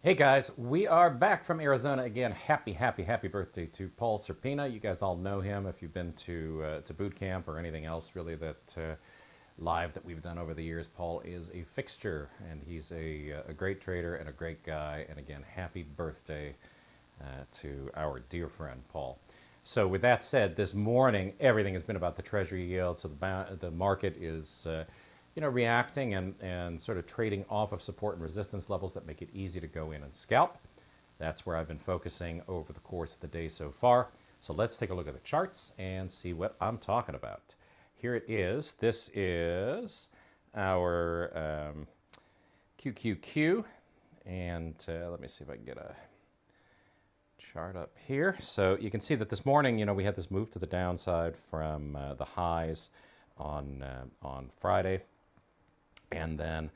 Hey guys, we are back from Arizona again. Happy birthday to Paul Serpina. You guys all know him if you've been to boot camp or anything else really that live that we've done over the years. Paul is a fixture and he's a great trader and a great guy. And again, happy birthday to our dear friend Paul. So with that said, this morning everything has been about the Treasury yield. So the market is reacting and sort of trading off of support and resistance levels that make it easy to go in and scalp. That's where I've been focusing over the course of the day so far. So let's take a look at the charts and see what I'm talking about. Here it is. This is our QQQ. And let me see if I can get a chart up here. So you can see that this morning, we had this move to the downside from the highs on Friday. And then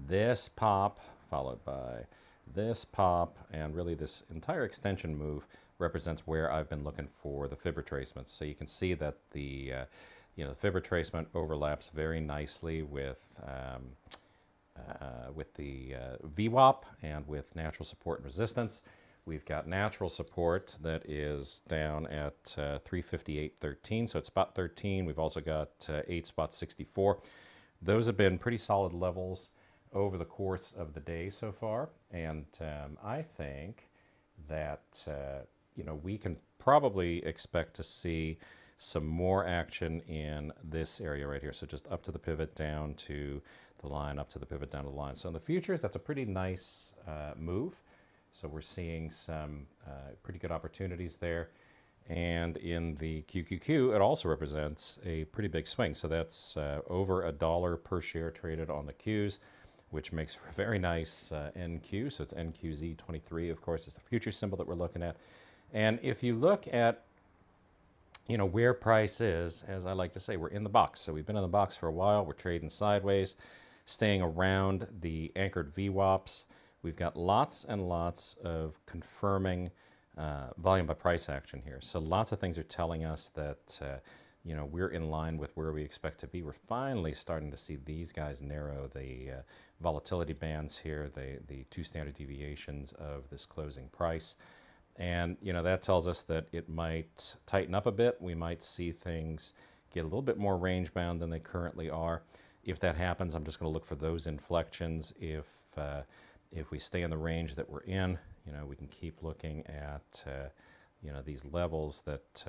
this pop, followed by this pop, and really this entire extension move represents where I've been looking for the fib retracements. So you can see that the fib retracement overlaps very nicely with the VWAP and with natural support and resistance. We've got natural support that is down at 358.13, so it's spot 13. We've also got 8 spot 64. Those have been pretty solid levels over the course of the day so far, and I think that we can probably expect to see some more action in this area right here. So just up to the pivot, down to the line, up to the pivot, down to the line. So in the futures, that's a pretty nice move. So we're seeing some pretty good opportunities there. And in the QQQ, it also represents a pretty big swing. So that's over $1 per share traded on the Qs, which makes for a very nice NQ. So it's NQZ23, of course, is the future symbol that we're looking at. And if you look at, where price is, as I like to say, we're in the box. So we've been in the box for a while. We're trading sideways, staying around the anchored VWAPs. We've got lots and lots of confirming volume by price action here. So lots of things are telling us that we're in line with where we expect to be. We're finally starting to see these guys narrow the volatility bands here, the 2 standard deviations of this closing price. And that tells us that it might tighten up a bit. We might see things get a little bit more range bound than they currently are. If that happens, I'm just going to look for those inflections. If we stay in the range that we're in, we can keep looking at, these levels that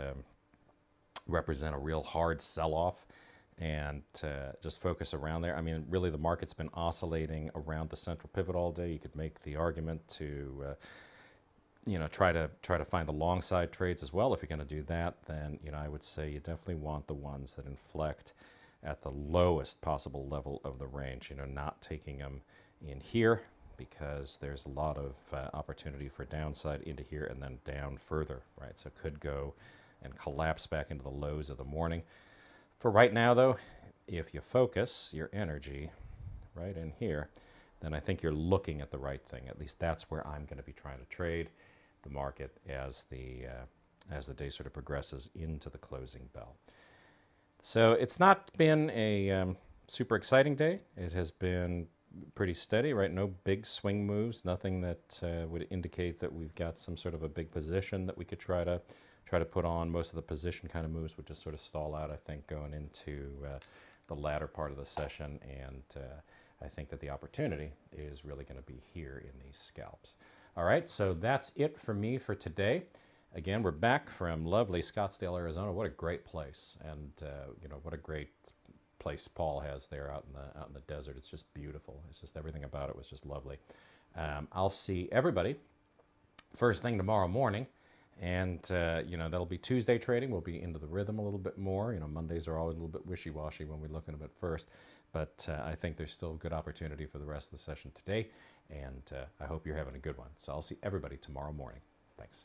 represent a real hard sell-off and just focus around there. I mean, really the market's been oscillating around the central pivot all day. You could make the argument to, try to find the long side trades as well. If you're going to do that, then, I would say you definitely want the ones that inflect at the lowest possible level of the range, not taking them in here, because there's a lot of opportunity for downside into here and then down further, right? So it could go and collapse back into the lows of the morning. For right now, though, if you focus your energy right in here, then I think you're looking at the right thing. At least that's where I'm going to be trying to trade the market as the day sort of progresses into the closing bell. So it's not been a super exciting day. It has been pretty steady, right? No big swing moves, nothing that would indicate that we've got some sort of a big position that we could try to put on. Most of the position kind of moves would just sort of stall out, I think, going into the latter part of the session. And I think that the opportunity is really going to be here in these scalps. All right, so that's it for me for today. Again, we're back from lovely Scottsdale, Arizona. What a great place, and what a great place Paul has there out in the desert. It's just beautiful. It's just everything about it was just lovely. I'll see everybody first thing tomorrow morning, and that'll be Tuesday trading. We'll be into the rhythm a little bit more. Mondays are always a little bit wishy-washy when we look at them at first, but I think there's still good opportunity for the rest of the session today, and I hope you're having a good one. So I'll see everybody tomorrow morning. Thanks.